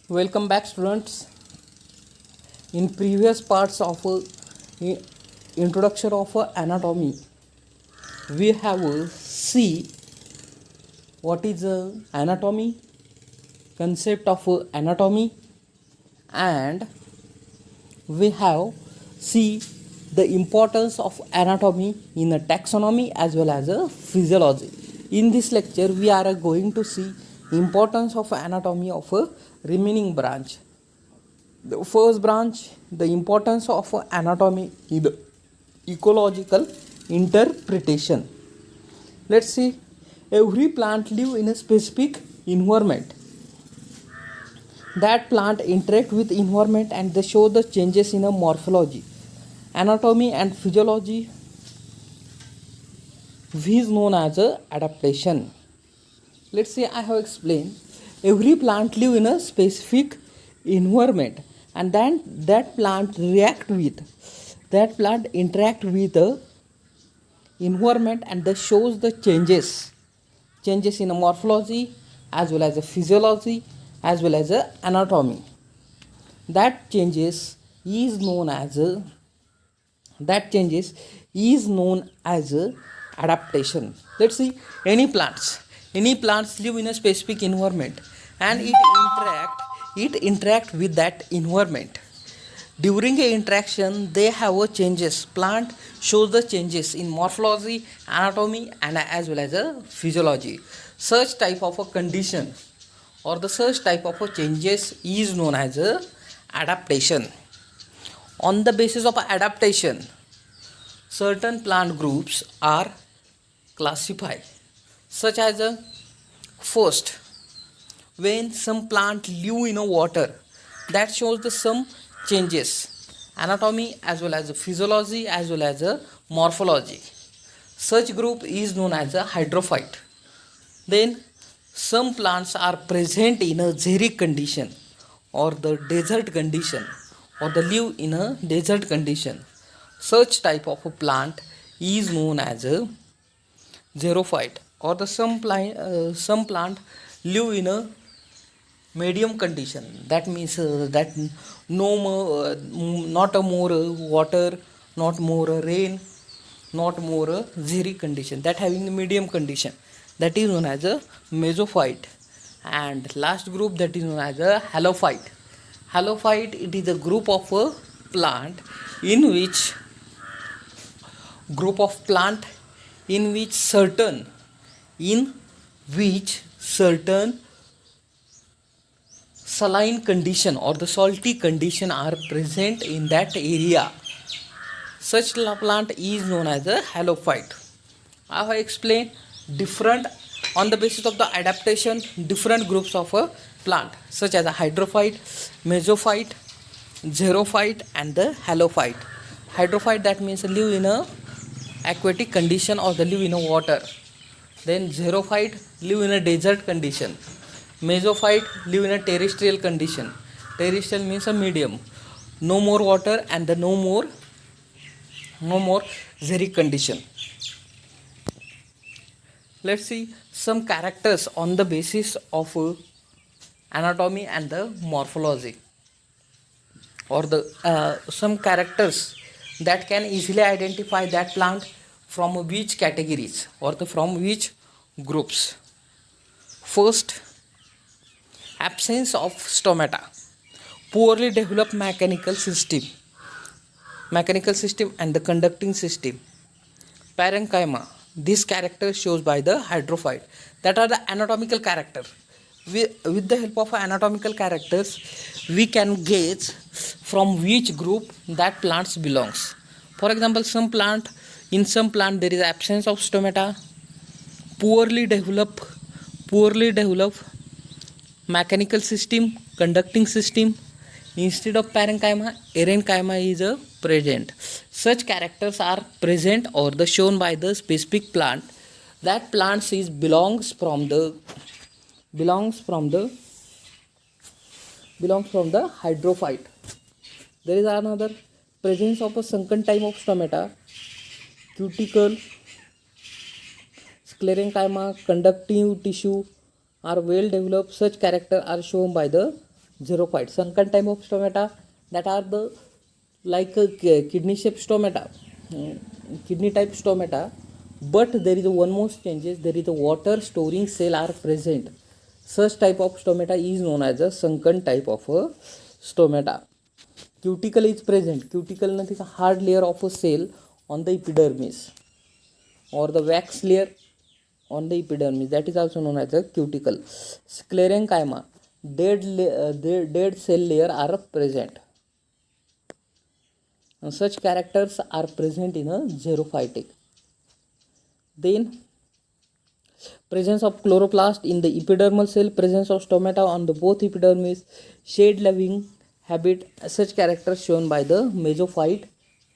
Welcome back, students. In previous parts of introduction of anatomy, we have see what is anatomy, concept of anatomy, and we have see the importance of anatomy in a taxonomy as well as a physiology. In this lecture, we are going to see importance of anatomy of a remaining branch. The first branch, the importance of anatomy is the ecological interpretation. Let's see. Every plant live in a specific environment. That plant interact with environment and they show the changes in a morphology. Anatomy and physiology is known as a adaptation. Let's say I have explained every plant live in a specific environment and then that plant interact with the environment and that shows the changes in a morphology as well as a physiology as well as a anatomy. That changes is known as a adaptation. Let's see, any plants live in a specific environment and it interact with that environment. During a interaction they have a changes. Plant shows the changes in morphology, anatomy and as well as a physiology. Such type of a condition or the such type of a changes is known as a adaptation. On the basis of adaptation, certain plant groups are classified, such as a first, when some plant live in a water, that shows the some changes, anatomy as well as physiology as well as morphology. Such group is known as a hydrophyte. Then some plants are present in a xeric condition or the desert condition or the live in a desert condition. Such type of a plant is known as a xerophyte. Or the some plant live in a medium condition. That means that no more, not a more water, not more rain, not more xeric condition. That having the medium condition, that is known as a mesophyte. And last group, that is known as a halophyte. Halophyte, it is a group of a plant in which certain saline condition or the salty condition are present in that area. Such plant is known as a halophyte. I have explained different, on the basis of the adaptation, different groups of a plant such as a hydrophyte, mesophyte, xerophyte and the halophyte. Hydrophyte, that means live in a aquatic condition or the live in a water. Then xerophyte live in a desert condition. Mesophyte live in a terrestrial condition. Terrestrial means a medium, no more water and the no more xeric condition. Let's see some characters on the basis of anatomy and the morphology, or the some characters that can easily identify that plant from which categories or from which groups. First, absence of stomata, poorly developed mechanical system and the conducting system. Parenchyma, this character shows by the hydrophyte. That are the anatomical character. With the help of anatomical characters, we can gauge from which group that plants belongs. For example, in some plant there is absence of stomata, poorly developed mechanical system, conducting system. Instead of parenchyma, erenchyma is present. Such characters are present or the shown by the specific plant. That plant is belongs from the hydrophyte. There is another presence of a sunken type of stomata, cuticle, sclerenchyma, conductive tissue are well developed. Such characters are shown by the xerophyte. Sunken type of stomata, that are the like kidney shaped stomata, kidney type stomata, but there is a one more changes, there is a water storing cell are present. Such type of stomata is known as a sunken type of a stomata. Cuticle is present. Cuticle is a hard layer of a cell on the epidermis or the wax layer on the epidermis, that is also known as a cuticle. Sclerenchyma, dead cell layer are present. And such characters are present in a xerophytic. Then presence of chloroplast in the epidermal cell, presence of stomata on the both epidermis, shade loving habit, such characters shown by the mesophyte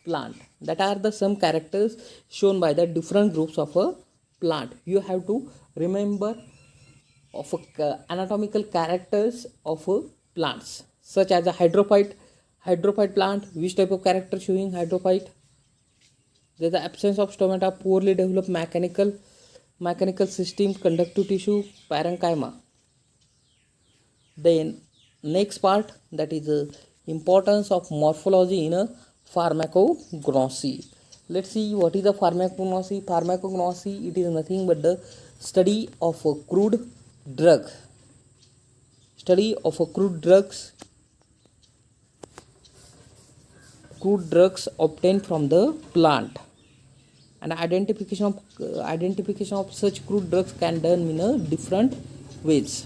plant. That are the some characters shown by the different groups of a plant. You have to remember of anatomical characters of plants, such as a hydrophyte plant. Which type of character showing hydrophyte? There is the absence of stomata, poorly developed mechanical system, conductive tissue, parenchyma. Then next part, that is the importance of morphology in a pharmacognosy. Let's see what is the pharmacognosy. Pharmacognosy, it is nothing but the study of a crude drug. Study of a crude drugs obtained from the plant, and identification of such crude drugs can done in a different ways.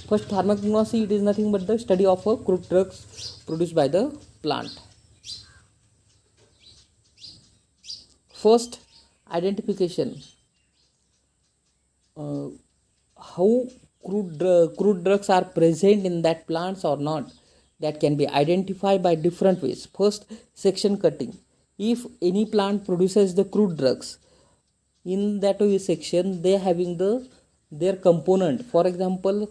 First, pharmacognosy, it is nothing but the study of a crude drugs produced by the plant. First, identification. How crude drugs are present in that plants or not, that can be identified by different ways. First, section cutting. If any plant produces the crude drugs, in that section they having their component. For example,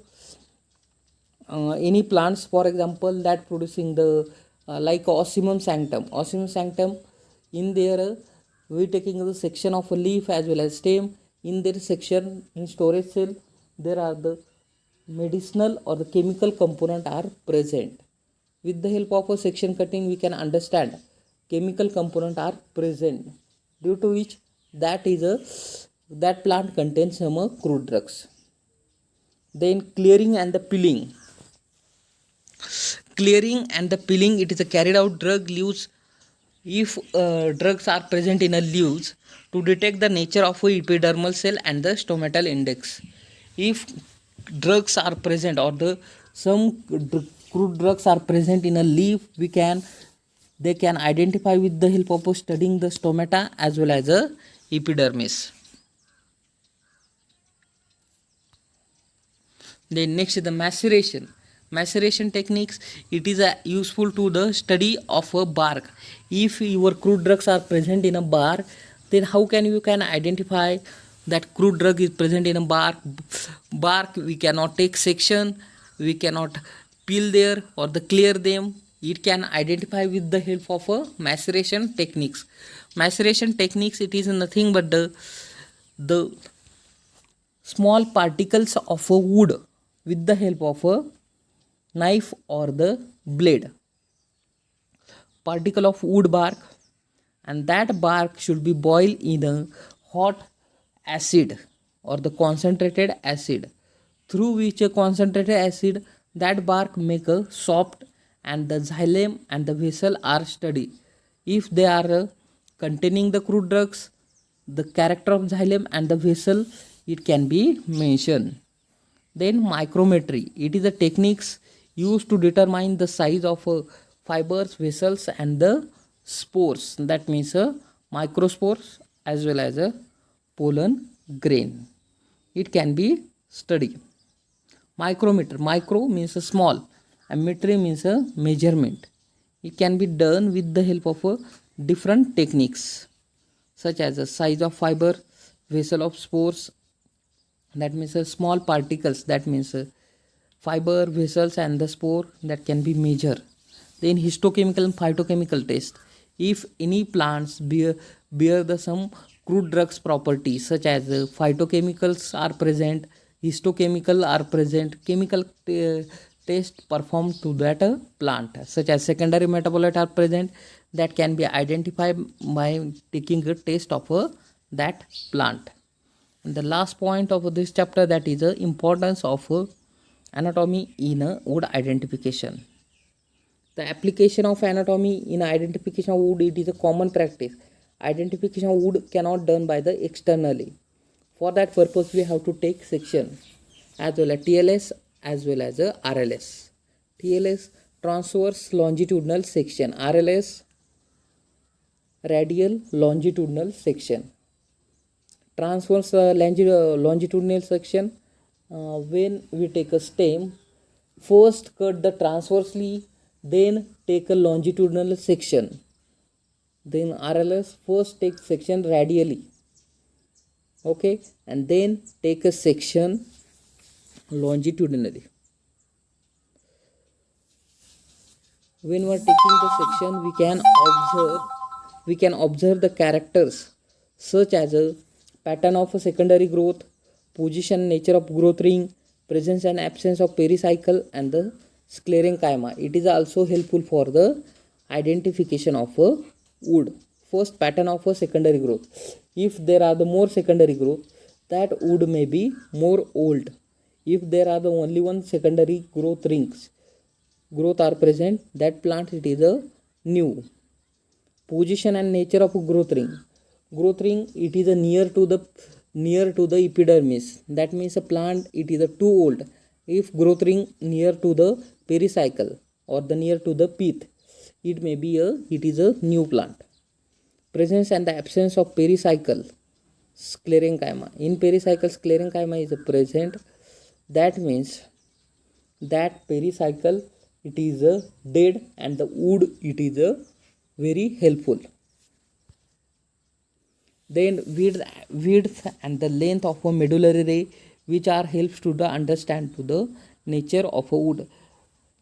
any plants, for example, that producing the like osmium sanctum, in there we taking the section of a leaf as well as stem. In their section, in storage cell, there are the medicinal or the chemical component are present. With the help of a section cutting, we can understand chemical component are present, due to which that plant contains some crude drugs. Then clearing and the peeling. It is a carried out drug leaves. If drugs are present in a leaves, to detect the nature of a epidermal cell and the stomatal index. If drugs are present or some crude drugs are present in a leaf, they can identify with the help of studying the stomata as well as a epidermis. Then next, the maceration techniques. It is useful to the study of a bark. If your crude drugs are present in a bark, then how can you identify that crude drug is present in a bark? We cannot take section, we cannot peel there or clear them. It can identify with the help of a maceration techniques. It is nothing but the small particles of a wood with the help of a knife or the blade. Particle of wood bark, and that bark should be boiled in a hot acid or the concentrated acid, through which a concentrated acid, that bark make a soft, and the xylem and the vessel are studied. If they are containing the crude drugs, the character of xylem and the vessel, it can be mentioned. Then micrometry. It is the techniques used to determine the size of fibers, vessels and the spores. That means microspores as well as a pollen grain. It can be studied. Micrometer. Micro means a small and meter means a measurement. It can be done with the help of different techniques, such as the size of fiber, vessel of spores, that means small particles, that means fiber, vessels and the spore, that can be measured. Then histochemical and phytochemical test. If any plants bear some crude drugs properties, such as phytochemicals are present, histochemical are present, chemical test performed to that plant, such as secondary metabolite are present that can be identified by taking a test of that plant. And the last point of this chapter, that is the importance of anatomy in wood identification. The application of anatomy in identification of wood, it is a common practice. Identification of wood cannot done by the externally. For that purpose, we have to take section as well as TLS as well as RLS. TLS, transverse longitudinal section. RLS, radial longitudinal section. Transverse longitudinal section, when we take a stem, first cut the transversely, then take a longitudinal section. Then RLS, first take section radially, okay, and then take a section longitudinally. When we are taking the section, we can observe the characters such as a pattern of a secondary growth, position, nature of growth ring, presence and absence of pericycle, and the sclerenchyma. It is also helpful for the identification of a wood. First, pattern of a secondary growth. If there are the more secondary growth, that wood may be more old. If there are the only one secondary growth are present, that plant it is a new. Position and nature of growth ring. Growth ring, it is a near to the epidermis. That means a plant it is a too old. If growth ring near to the pericycle or the near to the pith, it may be it is a new plant. Presence and the absence of pericycle, sclerenchyma. In pericycle, sclerenchyma is present. That means that pericycle it is dead and the wood it is very helpful. Then width and the length of a medullary ray, which are helps to the understand to the nature of a wood.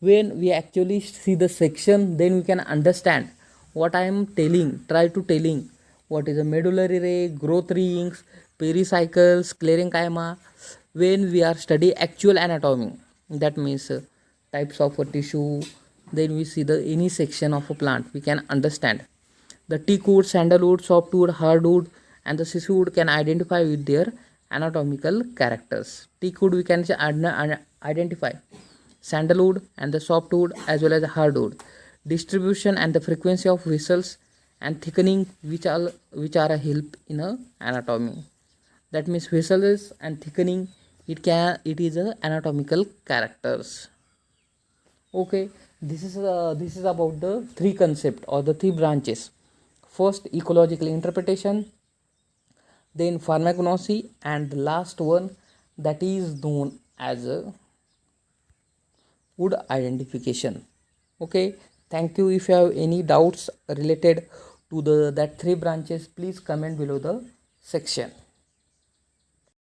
When we actually see the section, then we can understand what I am telling. Try to telling what is a medullary ray, growth rings, pericycle, sclerenchyma. When we are study actual anatomy, that means types of a tissue, then we see the any section of a plant, we can understand. The teak wood, sandalwood, softwood, hardwood, and the siswood can identify with their anatomical characters. Teak wood we can identify, sandalwood and the softwood as well as hardwood. Distribution and the frequency of vessels and thickening, which are a help in a anatomy. That means vessels and thickening, it is a anatomical characters. Okay, this is about the three concept or the three branches. First, ecological interpretation, then pharmacognosy, and the last one, that is known as wood identification. Okay, thank you. If you have any doubts related to that three branches, please comment below the section.